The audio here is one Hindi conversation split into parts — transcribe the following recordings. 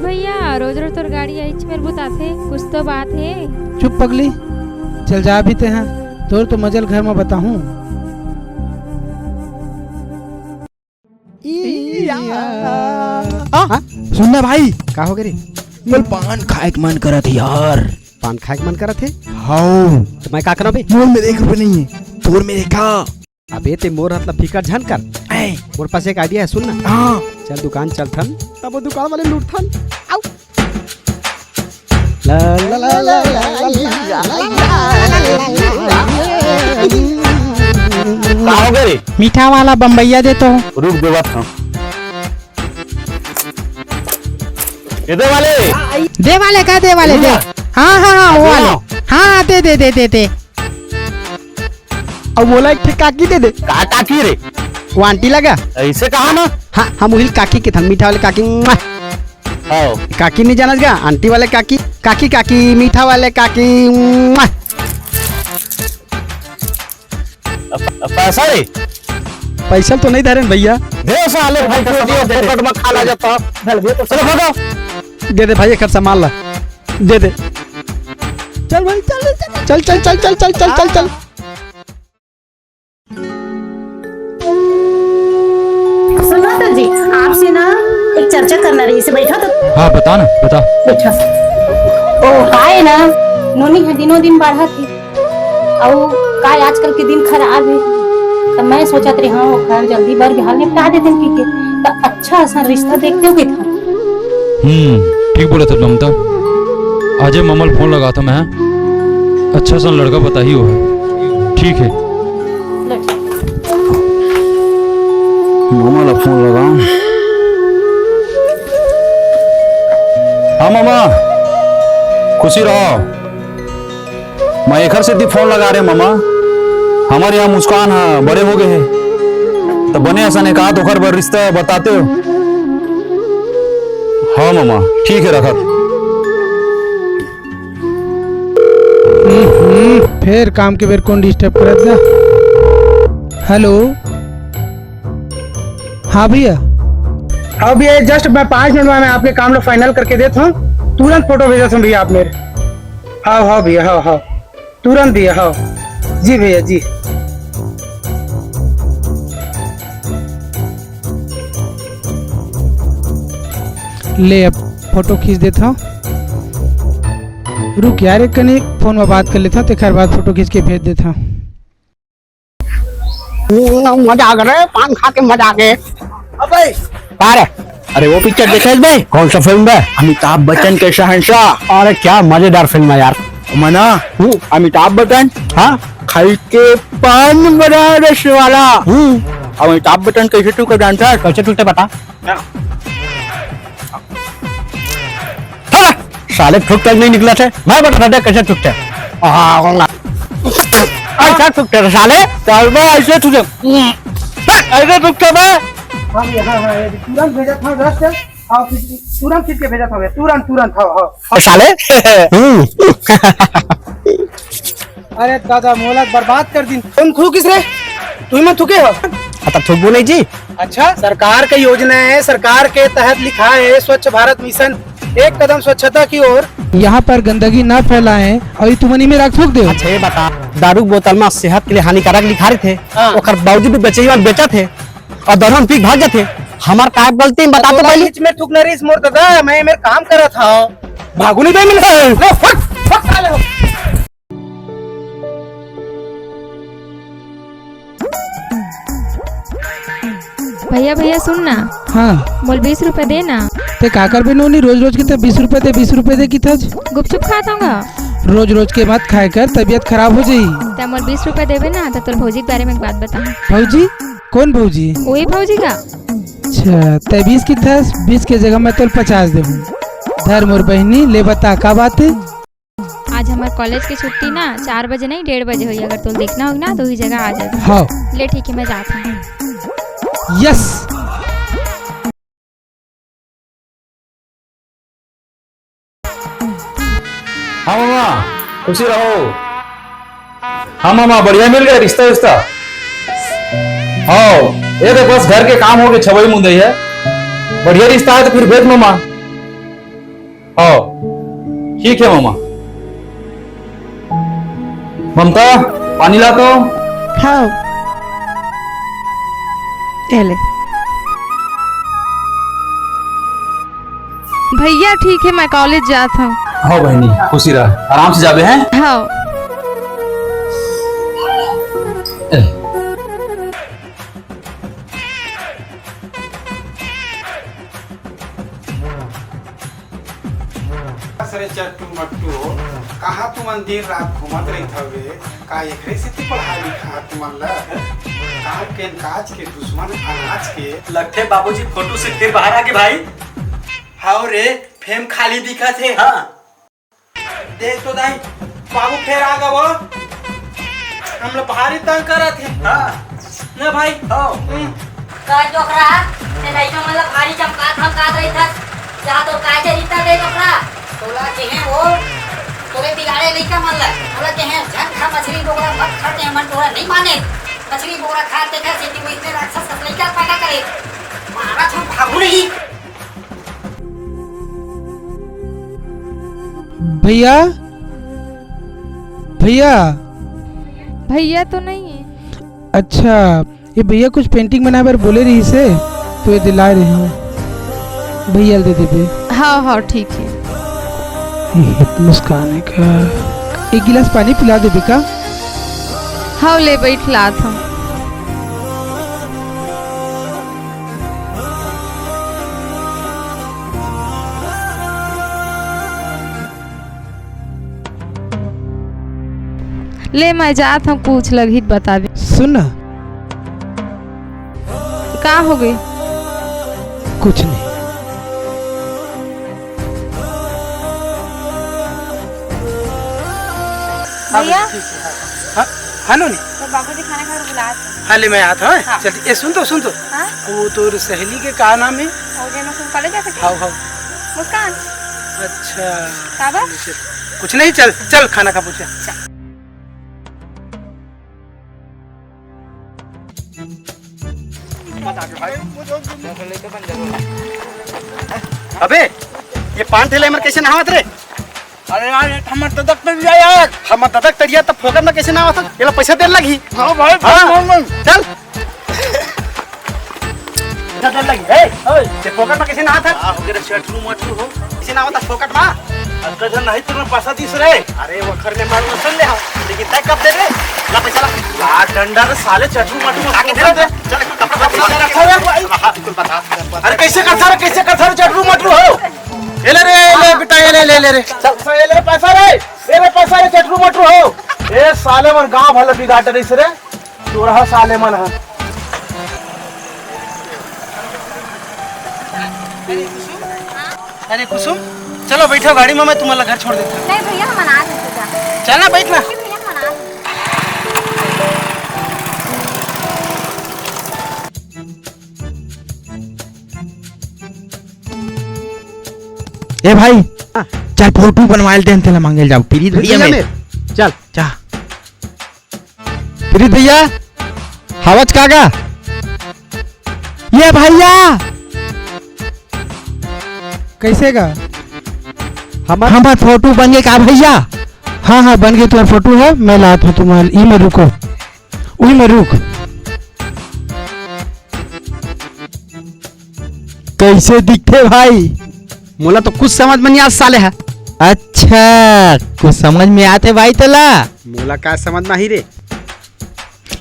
भैया रोज रोज तोर गाड़ी आई मेरे बुताथे कुछ तो बात है। चुप पगली, चल जा भी ते हैं तोर तो मजल घर में बताऊं। सुनना भाई, का हो गरी? बोल पान खाए के मन करत है यार। पान खाए के मन करत है? हाँ तो मैं का करा बे? मोर में 1 रुपए नहीं है, तोर में देखा। अबे ते मोर हतला फिकर झन कर। मोर पास एक आइडिया है, सुन ना। हाँ चल दुकान चल थन, तब वो दुकान वाले लूट थन। आओ ला ला ला ला का हो गए? मीठा वाला बम्बैया दे तो। रुक दे बात था। दे वाले का दे वाले दे। हाँ हाँ हाँ वो वाले। हाँ दे दे दे दे दे। अब बोला एक काकी दे दे। का काकी रे? वो आंटी लगा ऐसे कहा ना। हाँ हम वही काकी के थन, मीठा वाले काकी। हाँ काकी नहीं जाना गा, आंटी वाले काकी। काकी काकी मीठा वाले काकी। पैसा रे? पैसा तो नहीं धरे भैया। दे साले भाई को दियो, फोकट में खा ला जाता। चलो भागो। दे दे भाई, एक संभाल ला। दे दे। चल भाई चल चल चल चल चल चल चल चल चल। सुनो तो जी, आपसे ना एक चर्चा करना रही, इसे बैठा तो। हाँ बता ना, बता। बैठा। ओ काय ना नोनी है दिनों दिन बढ़ा थी और काय आजकल के दिन खराब है, तो मैं सोचा रही हाँ घर जल्दी बर बिहार निपटा देते हैं के, तो अच्छा सा रिश्ता देखते हो था। ठीक बोला था ममता। आज ममल फोन लगा था मैं, अच्छा सा लड़का बता ही हो है। ठीक है मामा ला फोन लगा। हाँ मामा खुशी रहो। मैं एक से फोन लगा रहे मामा। हमारे यहाँ मुस्कान है बड़े हो गए हैं, तो बने ऐसा ने कहा तो घर बर रिश्ता बताते हो। हाँ मामा ठीक है रखा। फिर काम के बेर कौन डिस्टर्ब करत गा? हेलो हाँ भैया। हाँ भैया जस्ट मैं 5 मिनट में मैं आपके काम लोग फाइनल करके देता हूँ। तुरंत फोटो भेजा था भैया आप मेरे। हाँ हाँ भैया हाँ हाँ तुरंत भैया। हाँ जी भैया जी। ले अब फोटो खींच देता हूँ। रुक यार एक कनी फोन में बात कर लेता हूँ, तेखर बाद फोटो खींच के भेज देता हूँ। मजा आ गया, पान खा के मजा आ गए। अरे वो पिक्चर देखे बे? कौन सा फिल्म है? अमिताभ बच्चन के शहंशाह। अरे क्या मजेदार फिल्म है यार। मना अमिताभ बच्चन हाँ खाई के पान बनारस वाला। अमिताभ बच्चन कैसे टूटा जानता है? कैसे टूटे बता। साले ठुक तक नहीं निकला थे। मैं बता दे कैसे टूटे। ऐसा टूटे साले ऐसे टूटे ऐसे टूटे मैं। तुरंत भेजा था तुरंत खींच के भेजा था तुरंत तुरंत। हाँ साले अरे दादा मोहलत बर्बाद कर दी। तुम थू किस रे? तुम में थूके हो? आता थुकबो नहीं जी। अच्छा सरकार का योजना है, सरकार के तहत लिखा है स्वच्छ भारत मिशन, एक कदम स्वच्छता की ओर। यहाँ पर गंदगी न फैलाएं और तुमनी में रख थूक दे। अच्छा ये बता, दारू बोतल में सेहत के लिए हानिकारक लिखा रहे थे, और बावजूद भी बेचा थे और दोनों हम पीक भाग जाते। हमार का गलती बता तो पहले। बीच में थूकना रही मोर दादा, मैं मेरे काम कर रहा था। भागू नहीं मिल। भैया भैया सुन ना। हाँ बोल 20 रुपए दे ना। ते का कर बे नोनी, रोज रोज के ते 20 रुपए दे 20 रुपए दे की थज। गुपचुप खाता हूँ। रोज रोज के मत खाए कर, तबीयत खराब हो जाई। तो मोल 20 रुपए देवे ना, तो तोर भौजी के बारे में एक बात बता। भौजी? कौन भौजी? वही भौजी का। अच्छा ते 20 की थस, 20 के जगह मैं तोल 50 देबू। धर मोर बहनी ले बता का बात है। आज हमारे कॉलेज की छुट्टी ना 4 बजे नहीं 1:30 बजे हुई, अगर तुम देखना होगा ना तो ही जगह आ जाए। हाँ ले ठीक है मैं जाता हूँ। यस हाँ मामा खुशी रहो। हाँ मामा बढ़िया मिल गया रिश्ता रिश्ता। हाँ ये देख बस घर के काम हो गए, छवई मुंदई है। बढ़िया रिश्ता है तो फिर भेज मामा। हाँ ठीक है मामा। ममता पानी ला तो। हाँ ये ले। भैया ठीक है, मैं कॉलेज जाता हूँ। हाँ बहनी खुशी रह, आराम से जाबे हैं। हाँ। सरे चट्टू मट्टू कहाँ तुमन देर रात घूमत रही थवे का एकरे से ती पढ़ाई लिखा तुमन ला का के काज के दुश्मन अनाज के लगते बाबूजी फोटो से फिर बाहर आके भाई। हाउ रे फेम खाली दिखा थे। हाँ देख तो दाई बाबू फिर आ गए वो हम लोग भारी तंग करा थे। हाँ ना भाई। हाँ का जोकरा से नहीं तो मतलब भारी चमका रही था जा तो काजे रीता दे जोकरा तोला के हैं वो तोरे बिगाड़े नहीं का मन लग तोला के हैं झन खा मछली बोरा मत खाते हैं मन तोरा नहीं माने मछली बोरा खाते थे सिटी में इतने राक्षस कसले क्या पैदा करे मारा तुम भागू नहीं। भैया भैया भैया तो नहीं है। अच्छा ये भैया कुछ पेंटिंग बना बार बोले रही से तो ये दिला रहे हो भैया दे दे बे। हाँ हाँ ठीक है। मुस्कान का एक गिलास पानी पिला दे बेका। हाँ ले बैठ लात हूँ। ले मैं जात हूँ, पूछ लगी बता दे। सुन ना का हो गई? कुछ नहीं। भैया हाँ नो नहीं तो बाबूजी खाना खा बुलाते हैं। हाँ ले मैं आता हूँ। चल ये सुन तो हाँ वो तो सहेली के का नाम है? हो गए ना तुम कॉलेज जा सकते हाँ हाँ मुस्कान अच्छा काबा कुछ नहीं चल चल खाना खा पूछे। अबे ये पान ठेले में कैसे नहावत रे? अरे यार हमर तदक तक जा यार। हम ददक तरिया तब फोकट में कैसे नहावत? ये लो पैसा दे लगी। हां भाई हाँ, चल पैसा दे लगी। ए ओए ये फोकट में कैसे नहात है? आ हो गए शर्ट रूम मत हो। कैसे नहावत है फोकट में? अगर नहीं तुमने पैसा दिस रे। अरे वो घर में मार सुन ले लेकिन तय कब दे रे? ला पैसा ला। आ डंडा रे साले चटू मटू आके दे दे। चल कपड़ा रखा है बिल्कुल बता। अरे कैसे करता रे चटू मटू हो। ये ले रे ले बेटा ये ले ले ले रे चल ये ले पैसा रे। ये पैसा रे चटू मटू हो। ए साले मन गांव भले बिगाड़ रे रे। तोरा साले मन है। अरे कुसुम चलो बैठो गाड़ी में, मैं तुम्हारा घर छोड़ देता हूँ। नहीं भैया हम मना देते चलना बैठना। भैया मना ए भाई चल फोटो बनवाए टेंथ ला मांगे जाओ प्रीत भैया में। चल जा प्रीत भैया हवच कागा ये भैया कैसे का हमारा फोटो बन गए का भैया? हाँ हाँ बन गए, तुम्हारा फोटो है मैं लाता हूँ तुम्हारे ई में रुको वही में रुक। कैसे दिखते भाई? मोला तो कुछ समझ में नहीं आ साले है। अच्छा कुछ समझ में आते भाई तला? मोला का समझ में ही रे।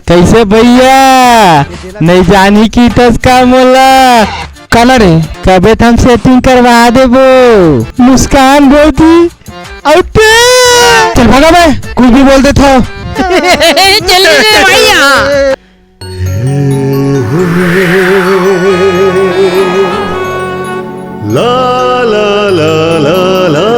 कैसे भैया नहीं जानी की तस का मोला कलर है कबे हम सेटिंग करवा देबो मुस्कान बोलती चल भागा बे कुछ भी बोल देता हो। चलिए भैया। La la la la la.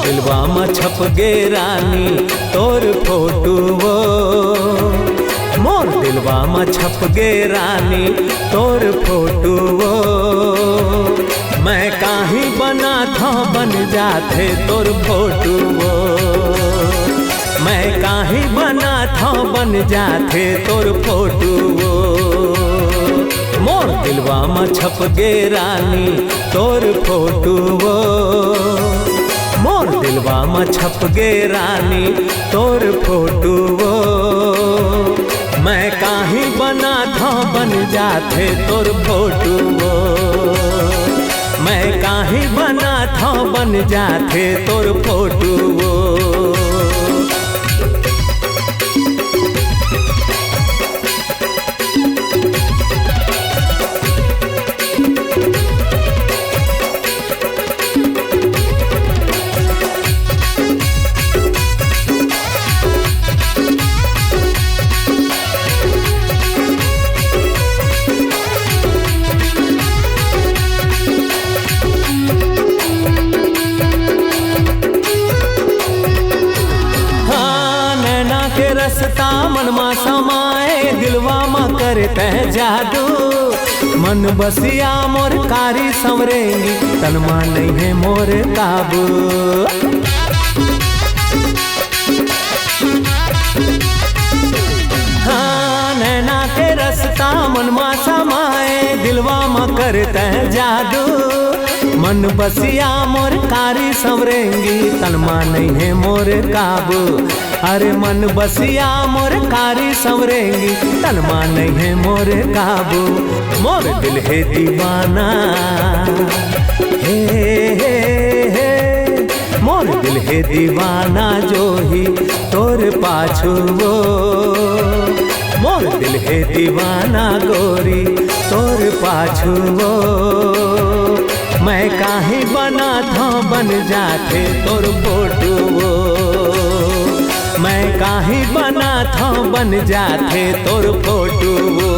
दिलवा में छप गे रानी तोर फोटो वो, मोर दिलवा में छप गे रानी तोर फोटो वो। मैं काहे बना था बन जाते तोर फोटो वो, मैं काहे बना था बन जाते तोर फोटो वो। मोर दिलवा में छप गे रानी तोर फोटो वो, मोर दिलवा में छप गे रानी तोर फोटो वो। मैं काहे बना था बन जाते तोर फोटो वो, मैं काहे बना था बन जाते तोर फोटो वो। रसता मन मा समाए दिलवा मा करते जादू, मन बसिया मोर कारी संवरेंगी तन मा नहीं है मोर काबू। हाँ नैना के रसता मन मा समाए दिलवा मा करते जादू, मन बसिया मोर कारी संवरेंगी तन मा नहीं है मोर काबू। अरे मन बसिया मोर कारी संवरेंगी तन मा नहीं है मोर काबू। मोर दिल है दीवाना हे, हे मोर दिल है दीवाना जो ही तोर पाछू वो, मोर दिल है दीवाना गोरी तोर पाछू वो। मैं काहे बना था बन जाते तोर फोटो वो, मैं काहे बना था बन जाते तोर फोटो वो।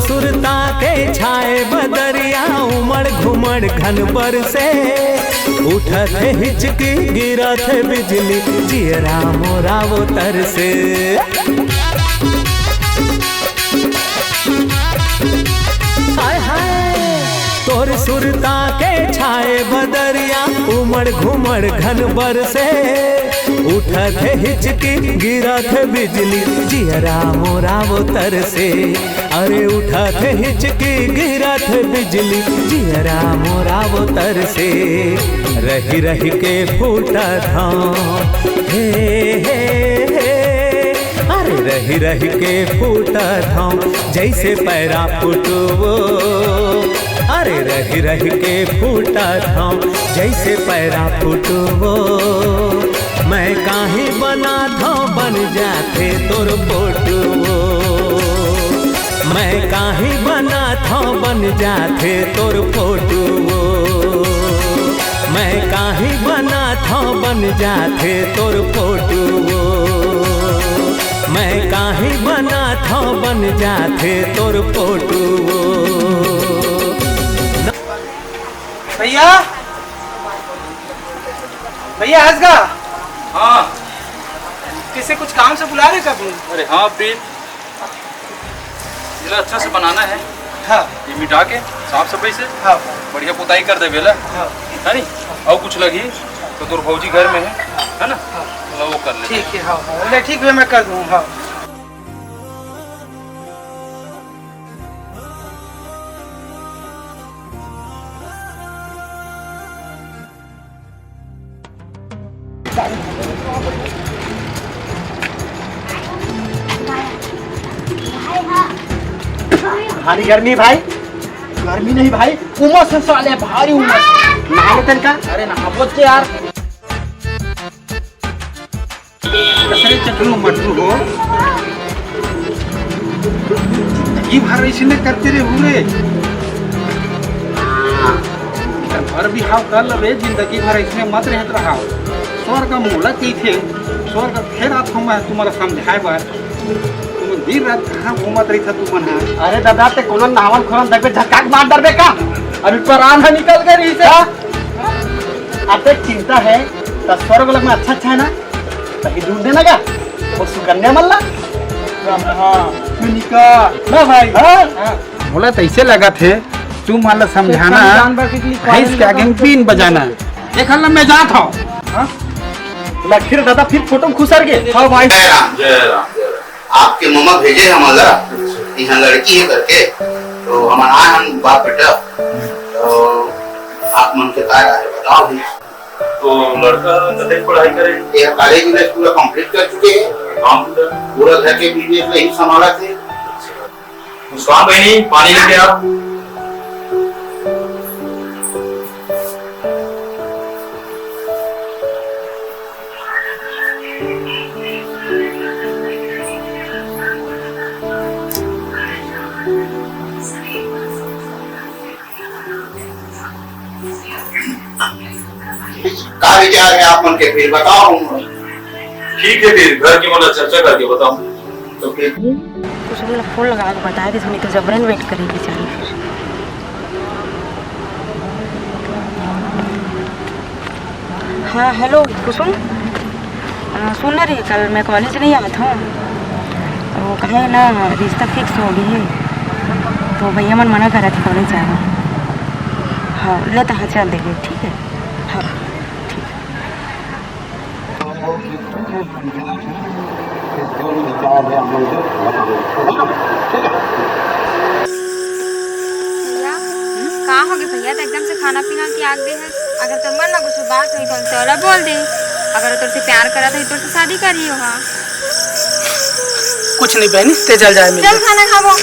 सुरता के छाए बदरिया उमड़ घुमड़ घन बर से, उठत हिचकी गिरत बिजली जियरा मोरा वो तर से। हाय हाय तोर सुरता के छाए बदरिया उमड़ घुमड़ घन बर से, उठत हिचकी गिरत बिजली जियरा मोरा वो तर से। अरे उठत हिचकी गिरत बिजली जियरा मोरा वो तर से। रही रही के फूटत हाँ हे, हे, हे अरे रही रही के फूटत हाँ जैसे पैरा फुटवो। अरे रही रही के फूटत हाँ जैसे पैरा फुटवो। मैं काहे बना था बन जाते तोर फोटो, मैं काहे बना था बन जाते तोर फोटो, मैं काहे बना था बन जाते तोर फोटो, मैं काहे बना था बन जाते तोर फोटो। भैया भैया हंसगा हाँ किसे कुछ काम से बुला रहे कभी? अरे हाँ प्रीत, जरा अच्छा से बनाना है। हाँ ये मिटा के साफ सफाई से हाँ बढ़िया पुताई कर दे बेला हाँ है नी। और कुछ लगी तो तोर भौजी घर में है ना, वो कर ले। ठीक है हाँ हाँ ठीक है मैं कर दूँ। हाँ भारी गर्मी भाई, गर्मी नहीं भाई, उमस है साले, भारी उमस। नहा लेते का। अरे नहा बोल के यार कसरे चटरू मटरू हो जिंदगी भर इसने करते रहे हुए घर भी हाव कर लवे जिंदगी भर इसमें मत रहत रहा स्वर्ग मूला की थे स्वर्ग फिर आप हम तुम्हारा समझाए बार तुम दिन रात कहाँ घूमत रही था तुम मना। अरे दादा ते कोनो नावन खोरन देखबे झटका मार डरबे का। अभी प्राण है निकल गए रही से। अब तक चिंता है तो स्वर्ग लग में अच्छा अच्छा है ना तभी दूर देना का और सुकन्या मल्ला ना भाई बोला तो ऐसे लगा थे तुम मान लो समझाना भैंस के आगे बीन बजाना देख ल मैं जाता हूँ। मैं फिर दादा फिर फोटो खुसर गए। हाँ भाई जय राम जय राम जय राम। आपके मम्मा भेजे हम जरा यहाँ लड़की है करके तो हमारा हम बाप बेटा तो आप मन के काय है बताओ भी। तो लड़का कतई पढ़ाई करे? ये कॉलेज में पूरा कंप्लीट कर चुके हैं पूरा घर के बिजनेस में ही संभाला थे। मुस्कान बहनी पानी लेके आओ। का विचार है आप मन के फिर बताओ। ठीक है फिर घर की मतलब चर्चा करके बताओ। तो फिर कुछ मतलब फोन लगा के बताया कि तो जबरन वेट करेगी चलिए फिर। हाँ हेलो कुसुम सुन रही है कल मैं कॉलेज नहीं आया था वो कहे ना रिश्ता फिक्स हो गई है तो भैया मन मना कर रहा था कॉलेज जाना। हाँ लेता हाँ चल देंगे ठीक है। हाँ ठीक भैया कहाँ हो गए भैया तो एकदम से खाना पीना की आग दे है। अगर तुम मन ना कुछ बात हुई तो तोरा बोल दे अगर तुझसे से प्यार करा तो तुझसे शादी करी हो। हाँ कुछ नहीं बहनी ते चल जाए चल खाना खाओ।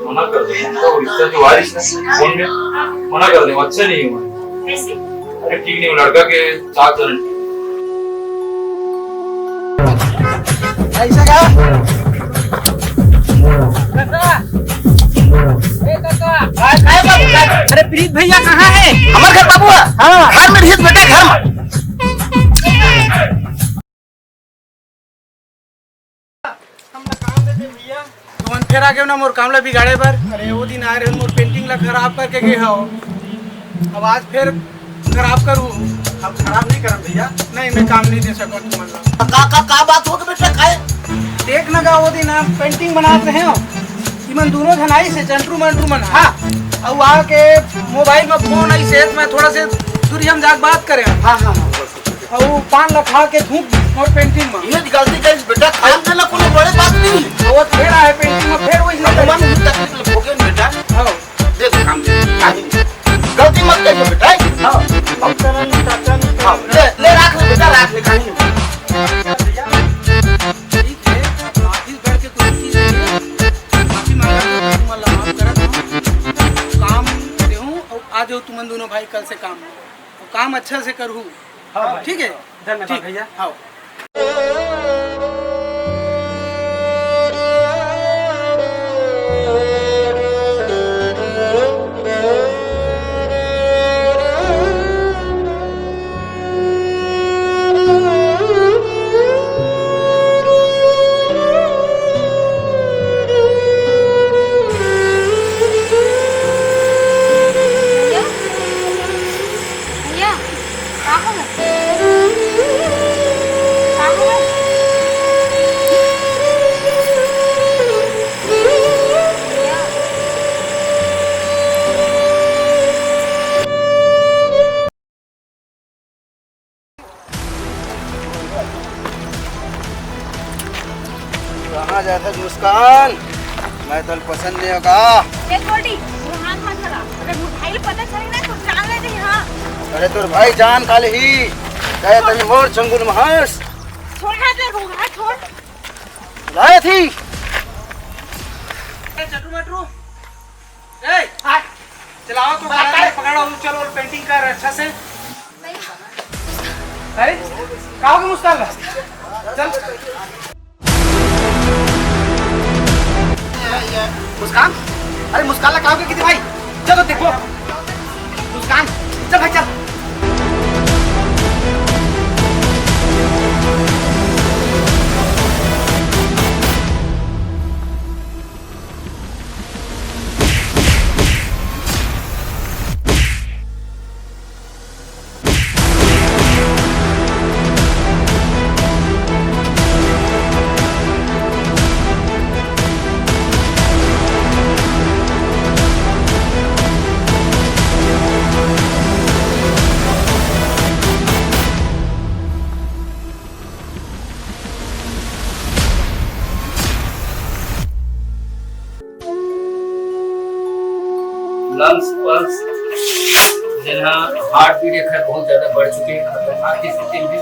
मना कर दे तो रिश्ता जो वारिस है फोन में मना कर दे अच्छा नहीं हुआ। अरे ठीक नहीं लड़का के चार चरण ऐसा का अरे प्रीत भैया कहाँ है? हमारे घर बाबू हाँ घर में रहिए बेटा घर में। तुम फिर आगे ना मोर काम ला बिगाड़े बर। अरे वो दिन आए रहे मोर पेंटिंग ला खराब करके गए हो अब आज फिर खराब करूँ। अब खराब नहीं करम भैया नहीं मैं काम नहीं दे सकूँ तुम्हारा। का बात हो बेटा खाए देख ना का वो दिन आप पेंटिंग बनाते हैं इमन दोनों धनाई से चंट्रू मंट्रू मन हाँ और आके मोबाइल में फोन आई से मैं थोड़ा से दूरी हम जाके बात करें। हाँ हाँ और वो पान लखा के धूप और पेंटिंग में ये गलती कर बेटा काम करना कोनो बड़े बात नहीं वो फिर आए पेंटिंग में फिर वही मन तकलीफ हो गई बेटा। हाँ दे दो काम दे गलती मत करिए बेटा। हाँ हाँ ले रख ले बेटा रख ले कहीं ठीक है माफी भर के कोई चीज माफी मांगा तुम अल्लाह माफ करा काम देहूं और आ जाओ तुम दोनों भाई कल से काम अच्छा से करूँ। हाँ ठीक है धन्यवाद भैया। हाँ भैया कहाँ हो कहाँ जाता मुस्कान मैं तो पसंद नहीं होगा। अरे तोर भाई जान काले ही कहे तनी मोर चंगुल महास लाए थी चटू मटरू ए हाय चलाओ तो पकड़ो चलो और पेंटिंग कर अच्छा से। अरे कहाँ गई मुस्कान? चल मुस्कान, अरे मुस्कान ला कहाँ गई भाई? चलो देखो मुस्कान, चल भाई चल। लंग्स पल्स जिन्हा हार्ट बीट एक बहुत ज्यादा बढ़ चुके हैं, खतरनाक स्थिति में।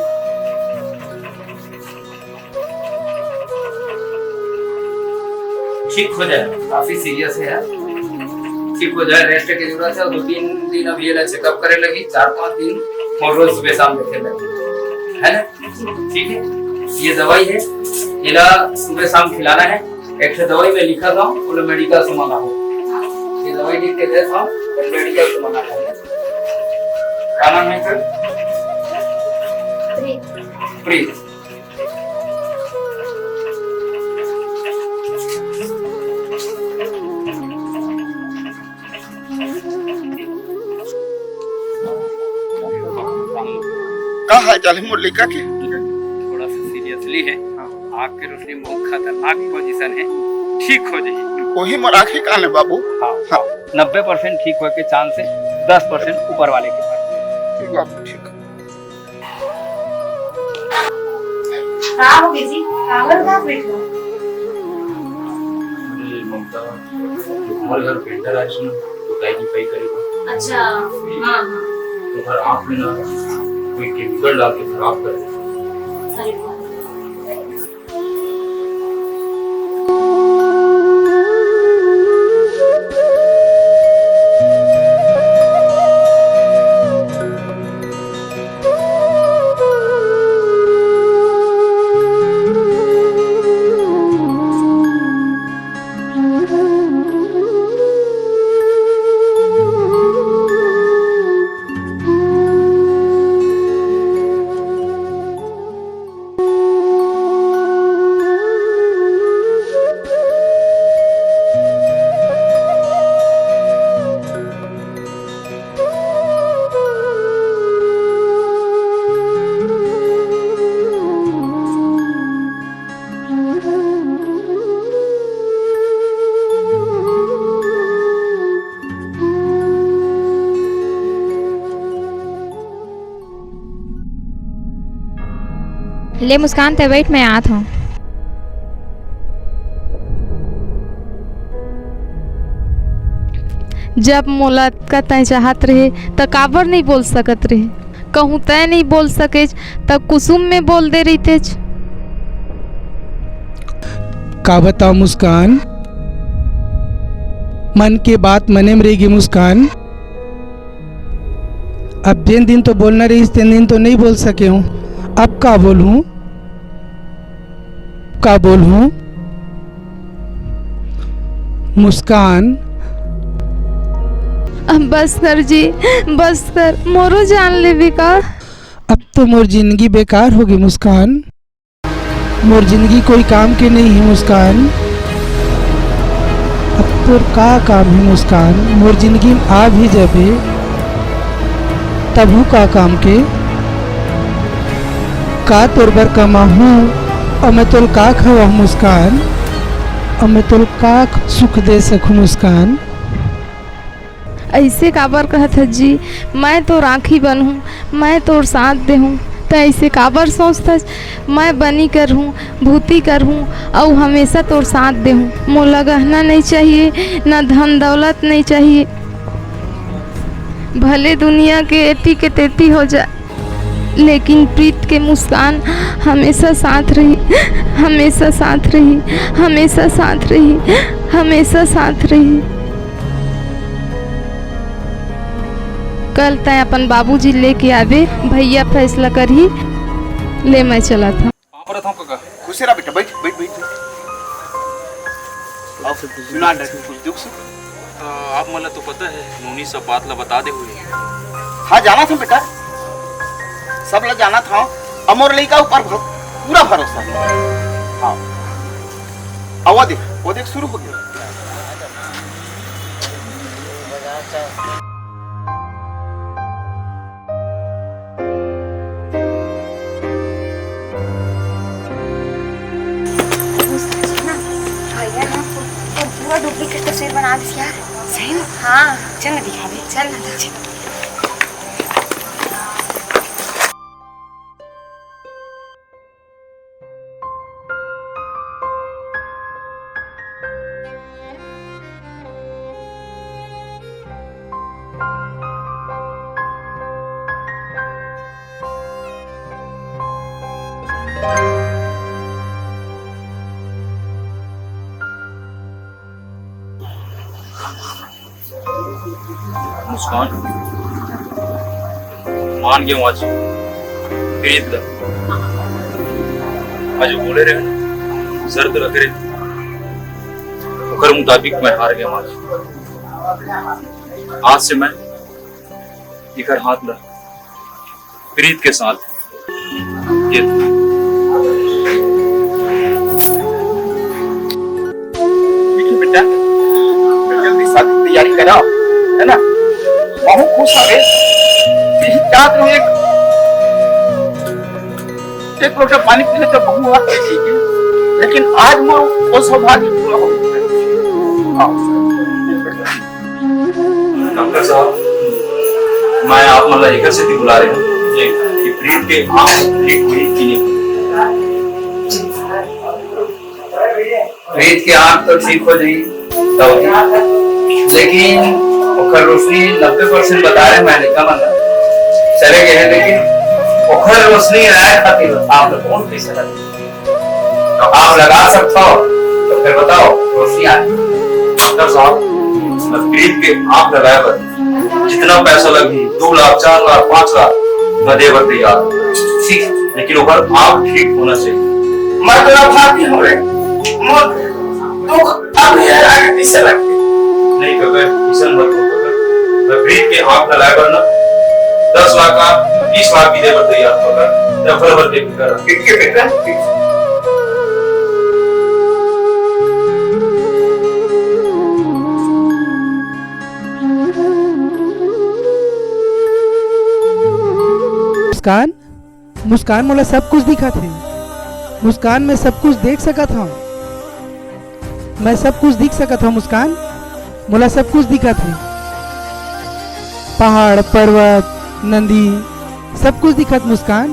ठीक हो जाए, काफी सीरियस है, ठीक हो जाए, रेस्ट की जरूरत है। 2-3 दिन अब ये चेकअप करे लगी, 4-5 दिन और रोज सुबह शाम देखे लगी, है ना? ठीक है, ये दवाई है, इला सुबह शाम खिलाना है। एक दवाई में लिखा था मेडिकल से मंगा हो, ये दवाई लिख के देता हूँ, मेडिकल से मंगा है। क्या नाम है सर? प्रीत। क्या हाल चाल है मुरलिका के? थोड़ा सा सीरियसली है, आपकी रोशनी बहुत खतरनाक पोजीशन है, ठीक हो जाएगी। वही मराठी कान है बाबू। हाँ 90% ठीक होने के चांस है, 10% ऊपर वाले के पास। ठीक बाबू ठीक। हाँ हो गई जी, कागज का बैठ लो। ममता हमारे घर पेंटर आज ना तो गाय की पाई करेगा। अच्छा हाँ हाँ तो हर आँख में ना कोई केमिकल डाल के खराब कर दे। ले मुस्कान ते बैठ, मैं आत हूँ। जब मोला का तय चाहत रहे त काबर नहीं बोल सकत रहे, कहूँ तय नहीं बोल सके तब कुसुम में बोल दे रही तेज। का बताओ मुस्कान, मन की बात मने में रहेगी मुस्कान। अब जिन दिन तो बोलना रही तीन दिन तो नहीं बोल सके हूँ, अब का बोलूं? का बोलूं? मुस्कान बस कर जी, बस कर, मोरो जान ले भी का। अब तो मोर जिंदगी बेकार होगी मुस्कान, मोर जिंदगी कोई काम की नहीं है मुस्कान। अब तो का काम है मुस्कान, मोर जिंदगी में आ भी जाबे तब का काम के का तोर बर कमाहूँ और मैं तोल का खवा मुस्कान, और मैं तोल का सुख दे सकूँ मुस्कान। ऐसे काबर कहत है जी, मैं तो राखी बनूँ, मैं तो साथ दे हूँ, तो ऐसे काबर सोचता मैं बनी कर हूँ, भूती कर हूँ और हमेशा तोर साथ दे हूँ। मोला गहना नहीं चाहिए, ना धन दौलत नहीं चाहिए, भले दुनिया के एटी के तेती हो जाए, लेकिन प्रीत के मुस्कान हमेशा साथ रही, हमेशा साथ रही, हमेशा साथ रही, हमेशा साथ रही। कल तय अपन बाबूजी लेके आवे, भैया फैसला करी, ले मैं चला था। खुश रहा बेटा, बैठ बैठ बैठ। अब सुना कुछ दुख से आप मला तो पता है नूनी सब बात ला बता दे हुए। हाँ जाना था बेटा, सब लोग जाना था। अमोर लड़का ऊपर पूरा भरोसा है। हाँ वो देख शुरू हो गया। पूरा डुप्लीकेट तस्वीर बना दी यार। सही में? हाँ चल ना दिखा दे, चल ना चल। मुस्कान मान गया आज प्रीत ला आज बोले रहे ना शर्त रख रहे ओकर मुताबिक मैं हार गया आज से मैं इकर हाथ ला प्रीत के साथ ये बेटा जल्दी शादी की तैयारी कराओ, है ना? बहुत खुश है। क्या तुम एक लोटा पानी पीने तो बहू आ ठीक है, लेकिन आज वो सौभाग्य पूरा हो गया। डॉक्टर साहब मैं आप मतलब एक से बुला रहे हैं कि प्रीत के आंख ठीक हुई कि नहीं। प्रीत की आंख तो ठीक हो जाएगी, लेकिन ओखर रोशनी 90% बता रहे मैं लिखा मंदा चले गए हैं, लेकिन ओखर रोशनी आए खातिर आप लोग कौन पैसा लगे तो आप लगा सकते हो तो फिर बताओ रोशनी आए। डॉक्टर साहब प्रीत के आंख लगाए पर जितना पैसा लगी 2 लाख 4 लाख 5 लाख मैं दे बर तैयार, ठीक, लेकिन ओखर आंख ठीक होना चाहिए। मैं तो भागी हो रहे तो अब ये आगे पीछे लगते नहीं कभी किसान मत हो मैं प्रीत के आंख लगाए पर ना 10 लाख का 20 लाख भी दे बर तैयार होगा या फिर बर्ते कर के बेटा। मुस्कान मुस्कान मोला सब कुछ दिखा थे। मुस्कान मैं सब कुछ देख सका था, मैं सब कुछ दिख सका था। मुस्कान मोला सब कुछ दिखा थे, पहाड़ पर्वत नदी सब कुछ दिखा। मुस्कान